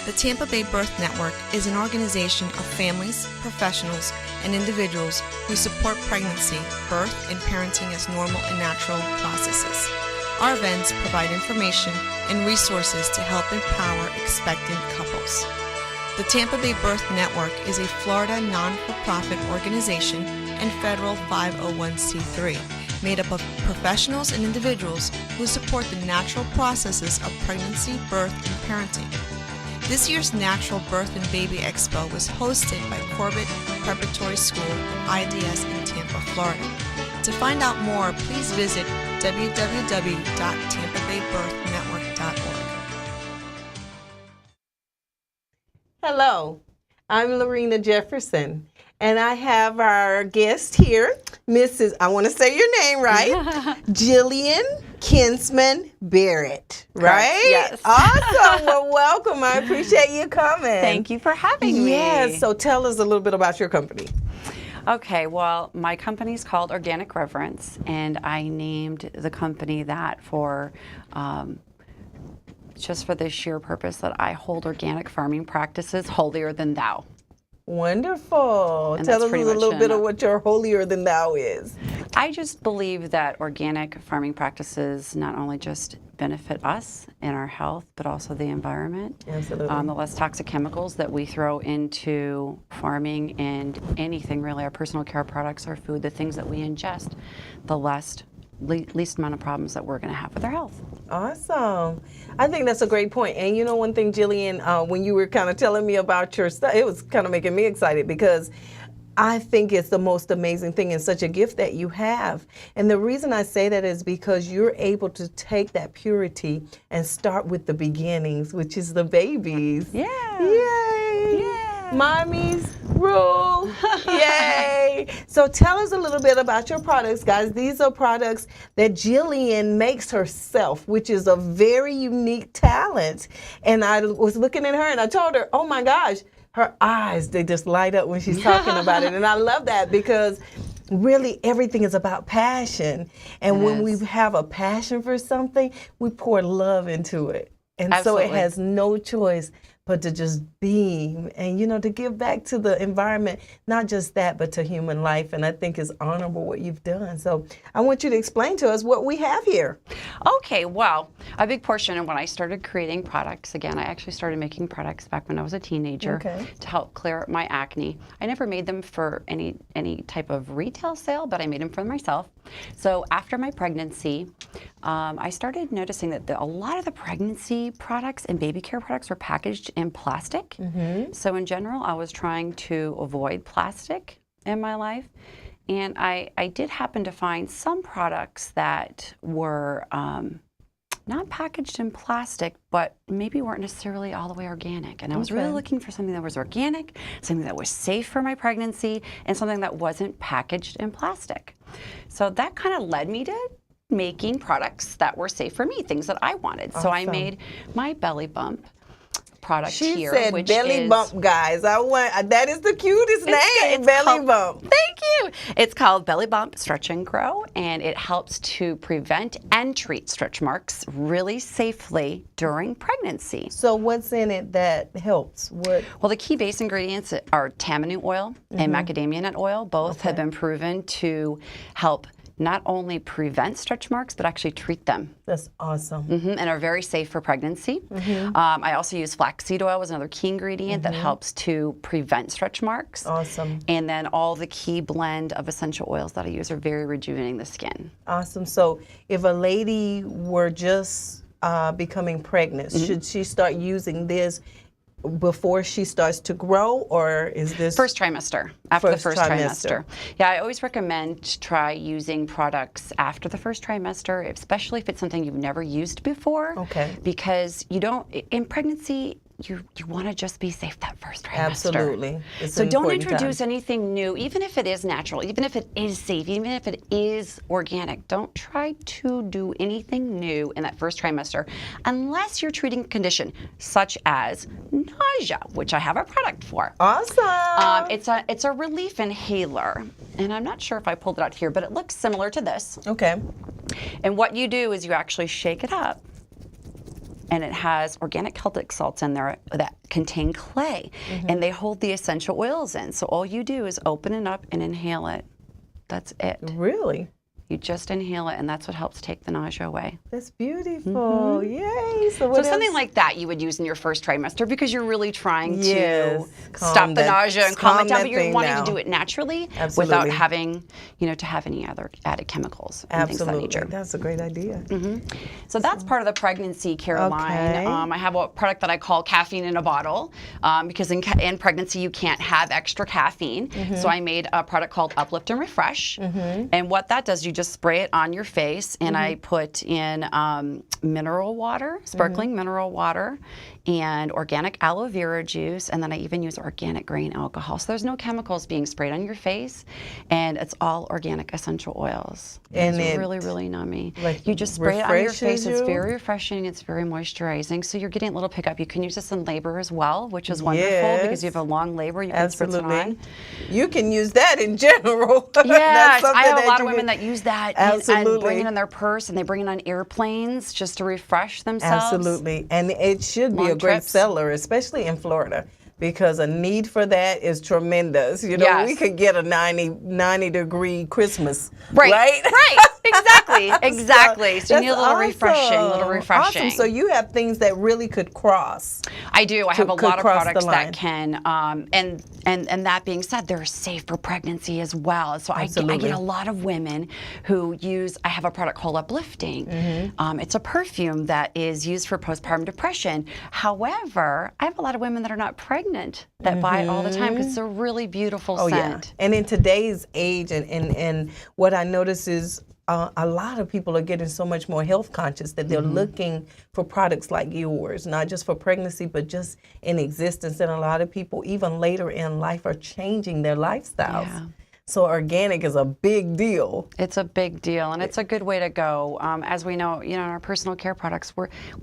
The Tampa Bay Birth Network is an organization of families, professionals, and individuals who support pregnancy, birth, and parenting as normal and natural processes. Our events provide information and resources to help empower expectant couples. The Tampa Bay Birth Network is a Florida non-for-profit organization and federal 501c3 made up of professionals and individuals who support the natural processes of pregnancy, birth, and parenting. This year's Natural Birth and Baby Expo was hosted by Corbett Preparatory School of IDS in Tampa, Florida. To find out more, please visit www.tampabaybirthnetwork.org. Hello, I'm Lorena Jefferson, and I have our guest here, Mrs. I want to say your name right, Jillian Kinsman-Barrett, right? Yes. Awesome. Well, welcome. I appreciate you coming. Thank you for having me. Yes. So tell us a little bit about your company. Okay, well, my company's called Organic Reverence, and I named the company that for just for the sheer purpose that I hold organic farming practices holier than thou. Wonderful. And Tell us a pretty much little bit of what your holier than thou is. I just believe that organic farming practices not only just benefit us and our health, but also the environment. Absolutely. The less toxic chemicals that we throw into farming and anything really, our personal care products, our food, the things that we ingest, the least amount of problems that we're going to have with our health. Awesome. I think that's a great point. And you know, one thing, Jillian, when you were kind of telling me about your stuff, it was kind of making me excited because I think it's the most amazing thing and such a gift that you have. And the reason I say that is because you're able to take that purity and start with the beginnings, which is the babies. Yeah. Yay. Yeah. Mommies rule. Yay. So tell us a little bit about your products, guys. These are products that Jillian makes herself, which is a very unique talent. And I was looking at her and I told her, oh my gosh, her eyes, they just light up when she's talking about it. And I love that because really everything is about passion. And when we have a passion for something, we pour love into it. And Absolutely. so it has no choice but to just beam and, you know, to give back to the environment, not just that, but to human life. And I think it's honorable what you've done. So I want you to explain to us what we have here. Okay, well, a big portion of when I started creating products, again, I actually started making products back when I was a teenager to help clear up my acne. I never made them for any type of retail sale, but I made them for myself. So after my pregnancy, I started noticing that a lot of the pregnancy products and baby care products were packaged in plastic. So in general, I was trying to avoid plastic in my life. And I did happen to find some products that were not packaged in plastic, but maybe weren't necessarily all the way organic. And I was really looking for something that was organic, something that was safe for my pregnancy, and something that wasn't packaged in plastic. So that kind of led me to making products that were safe for me, things that I wanted. Awesome. So I made my Belly Bump product here. She said which Belly is, Bump, guys. That is the cutest name, Belly Bump. Thank you. It's called Belly Bump Stretch and Grow, and it helps to prevent and treat stretch marks really safely during pregnancy. So what's in it that helps? Well, the key base ingredients are tamanui oil and macadamia nut oil. Both have been proven to help not only prevent stretch marks, but actually treat them. That's awesome. And are very safe for pregnancy. I also use flaxseed oil as another key ingredient that helps to prevent stretch marks. Awesome. And then all the key blend of essential oils that I use are very rejuvenating the skin. Awesome. So if a lady were just becoming pregnant, should she start using this before she starts to grow, or is this first trimester? After the first trimester. Yeah, I always recommend to try using products after the first trimester, especially if it's something you've never used before. Okay. Because you don't, in pregnancy, you want to just be safe that first trimester. Absolutely. So don't introduce anything new, even if it is natural, even if it is safe, even if it is organic. Don't try to do anything new in that first trimester unless you're treating a condition such as nausea, which I have a product for. Awesome. It's a relief inhaler, and I'm not sure if I pulled it out here, but it looks similar to this. Okay. And what you do is you actually shake it up. and it has organic Celtic salts in there that contain clay, and they hold the essential oils in. So all you do is open it up and inhale it. That's it. Really? You just inhale it, and that's what helps take the nausea away. That's beautiful. Yay. So something like that you would use in your first trimester because you're really trying to calm stop the nausea and calm it down, but you're thing wanting down. to do it naturally Absolutely. without having, to have any other added chemicals and things of that nature. That's a great idea. So that's part of the pregnancy care line. Okay. I have a product that I call caffeine in a bottle because in pregnancy you can't have extra caffeine. So I made a product called Uplift and Refresh. And what that does, you just spray it on your face, and I put in mineral water, sparkling mineral water, and organic aloe vera juice, and then I even use organic grain alcohol. So there's no chemicals being sprayed on your face, and it's all organic essential oils. And it's it, really, really nummy. like, You just spray it on your face. refreshes It's you? very refreshing. It's very moisturizing. So you're getting a little pickup. You can use this in labor as well, which is wonderful because you have a long labor. You can spritz it on. You can use that in general. Yes, That's I have something a lot that of you women can- that use that Absolutely. and bring it in their purse, and they bring it on airplanes just to refresh themselves. Absolutely. And it should be Long a great trips. seller, especially in Florida, because a need for that is tremendous. You know, Yes. we could get a 90-degree Christmas. Right. Right? Right. Exactly. So you need a little that's refreshing. Awesome. So you have things that really could cross. I do. I have a could lot of cross the products that line. can, and that being said, they're safe for pregnancy as well. So I Absolutely. get a lot of women who use, I have a product called Uplifting. It's a perfume that is used for postpartum depression. However, I have a lot of women that are not pregnant that buy it all the time because it's a really beautiful scent. And in today's age, and what I notice is a lot of people are getting so much more health conscious that they're looking for products like yours, not just for pregnancy, but just in existence. And a lot of people, even later in life, are changing their lifestyles. Yeah. So organic is a big deal. It's a big deal, and it's a good way to go. As we know, in our personal care products,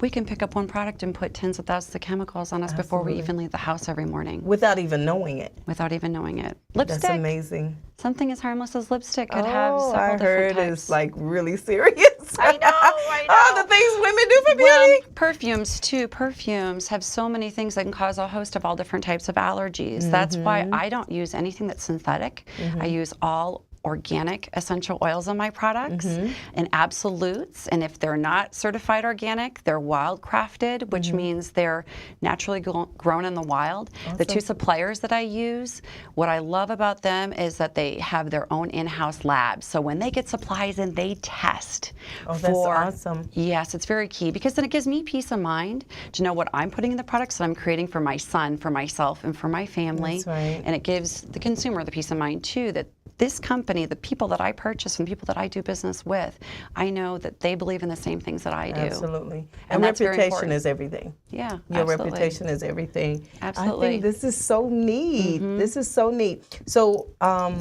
we can pick up one product and put tens of thousands of chemicals on us before we even leave the house every morning. Without even knowing it. Without even knowing it. Lipstick. That's amazing. Something as harmless as lipstick could have several I different heard types. it's like really serious. I know. All the things women do for Well, beauty. perfumes too. Perfumes have so many things that can cause a host of all different types of allergies. That's why I don't use anything that's synthetic. I use all organic essential oils in my products and absolutes, and if they're not certified organic, they're wild crafted, which means they're naturally grown in the wild. The two suppliers that I use, what I love about them is that they have their own in-house labs. So when they get supplies in, they test Oh, that's awesome. Yes, it's very key because then it gives me peace of mind to know what I'm putting in the products that I'm creating for my son, for myself, and for my family. That's right. And it gives the consumer the peace of mind too that this company, the people that I purchase and the people that I do business with, I know that they believe in the same things that I do. Absolutely. And And that's very reputation important. is everything. Yeah, Your absolutely. reputation is everything. Absolutely. I think this is so neat. This is so neat. So I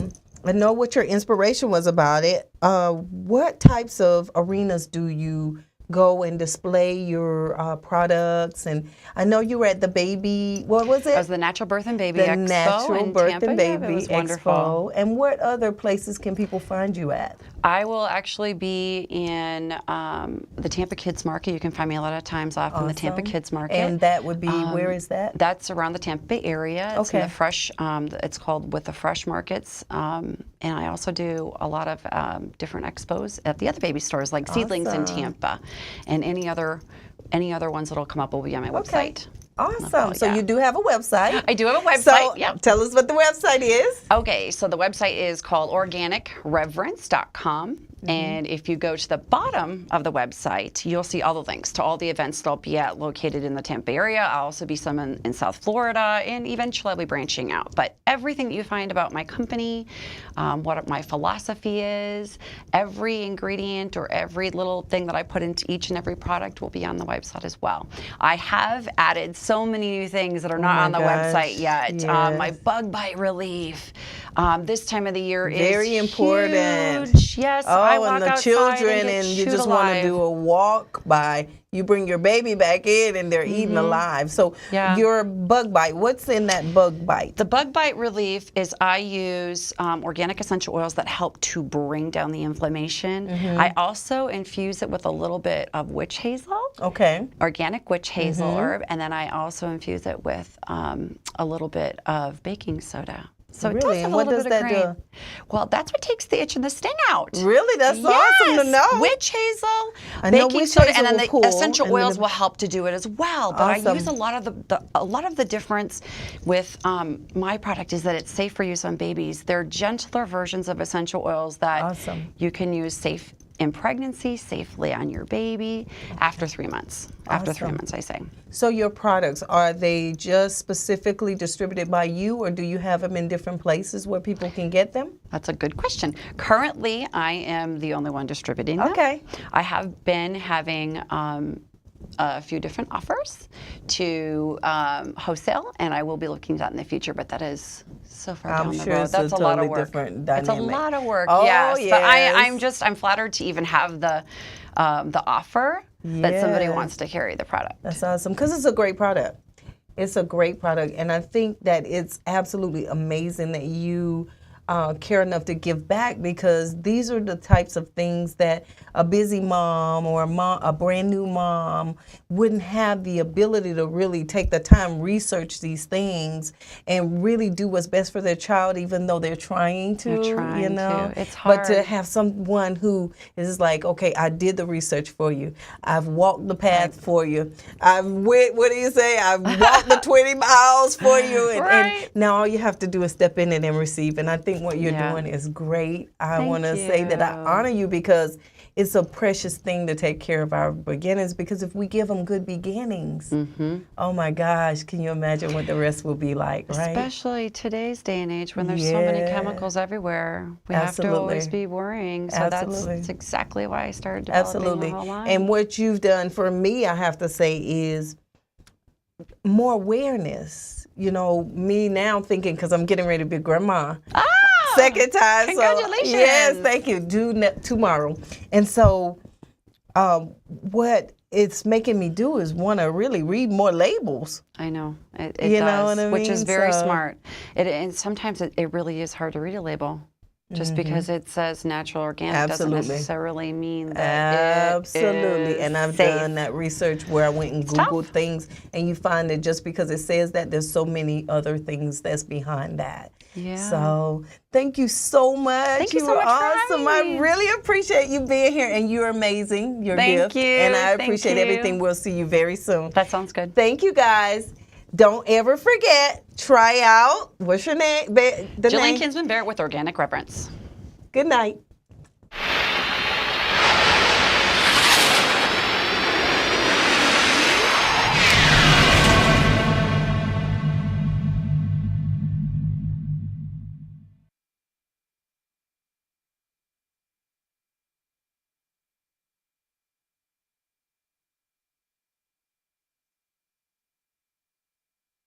know what your inspiration was about it. What types of arenas do you go and display your products? And I know you were at the baby, what was it? It was the Natural Birth and Baby The Expo Natural in Birth Tampa. and Yeah, Baby it was wonderful. Expo. And what other places can people find you at? I will actually be in the Tampa Kids Market. You can find me a lot of times off in the Tampa Awesome. Kids Market. And that would be, where is that? That's around the Tampa Bay area. It's in Okay. the fresh, it's called With the Fresh Markets. And I also do a lot of different expos at the other baby stores like Seedlings in Tampa. And any other ones that'll come up will be on my website. Awesome. So yeah. you do have a website. I do have a website, So yeah. tell us what the website is. Okay, so the website is called organicreverence.com. And if you go to the bottom of the website, you'll see all the links to all the events that I'll be at located in the Tampa area. I'll also be some in South Florida, and eventually I'll be branching out. But everything that you find about my company, what my philosophy is, every ingredient or every little thing that I put into each and every product will be on the website as well. I have added so many new things that are not on the website yet. Yes. My bug bite relief. This time of the year is Very important. huge. Yes, Oh, walk and the outside children, and get you chewed just want to alive. do a walk by. You bring your baby back in, and they're eating alive. So your bug bite, what's in that bug bite? The bug bite relief is I use organic essential oils that help to bring down the inflammation. I also infuse it with a little bit of witch hazel. Okay. Organic witch hazel herb, and then I also infuse it with a little bit of baking soda. So it does have a little bit of grain. Well, that's what takes the itch and the sting out. Really? That's awesome to know. Witch hazel, baking soda, and then the essential oils will help to do it as well. But I use a lot of the difference with my product is that it's safe for use on babies. They're gentler versions of essential oils that you can use safe in pregnancy, safely on your baby after 3 months. After 3 months, I say. So your products, are they just specifically distributed by you, or do you have them in different places where people can get them? That's a good question. Currently, I am the only one distributing them. Okay. I have been having a few different offers to wholesale, and I will be looking at that in the future, but that is so far down the road. That's a lot of work. It's a lot of work, yes. But I'm flattered to even have the offer that somebody wants to carry the product. That's awesome, because it's a great product. It's a great product, and I think that it's absolutely amazing that you care enough to give back, because these are the types of things that a busy mom or a brand new mom wouldn't have the ability to really take the time, research these things, and really do what's best for their child, even though they're trying to. It's hard. But to have someone who is like, okay, I did the research for you. I've walked the path for you. I've walked the 20 miles for you. And now all you have to do is step in it and receive. And I think what you're doing is great. I want to say that I honor you, because it's a precious thing to take care of our beginnings, because if we give them good beginnings, oh my gosh, can you imagine what the rest will be like, right? Especially today's day and age when there's so many chemicals everywhere. We have to always be worrying. So that's exactly why I started developing the whole line. And what you've done for me, I have to say, is more awareness. You know, me now thinking, because I'm getting ready to be grandma. Second time. Congratulations. So, yes, thank you. Due tomorrow. And so what it's making me do is want to really read more labels. I know. It you does, know what I mean? Which is very smart. And sometimes it really is hard to read a label. Just because it says natural organic doesn't necessarily mean that it is And I've safe. done that research where I went and Googled things, and you find that just because it says that, there's so many other things that's behind that. Yeah. So thank you so much. Thank you so much awesome. for having me. I really appreciate you being here, and you're amazing. Your gift. Thank you. And I appreciate everything. We'll see you very soon. That sounds good. Thank you, guys. Don't ever forget, try out, what's your name? Jillian Kinsman-Barrett with Organic Reverence. Good night.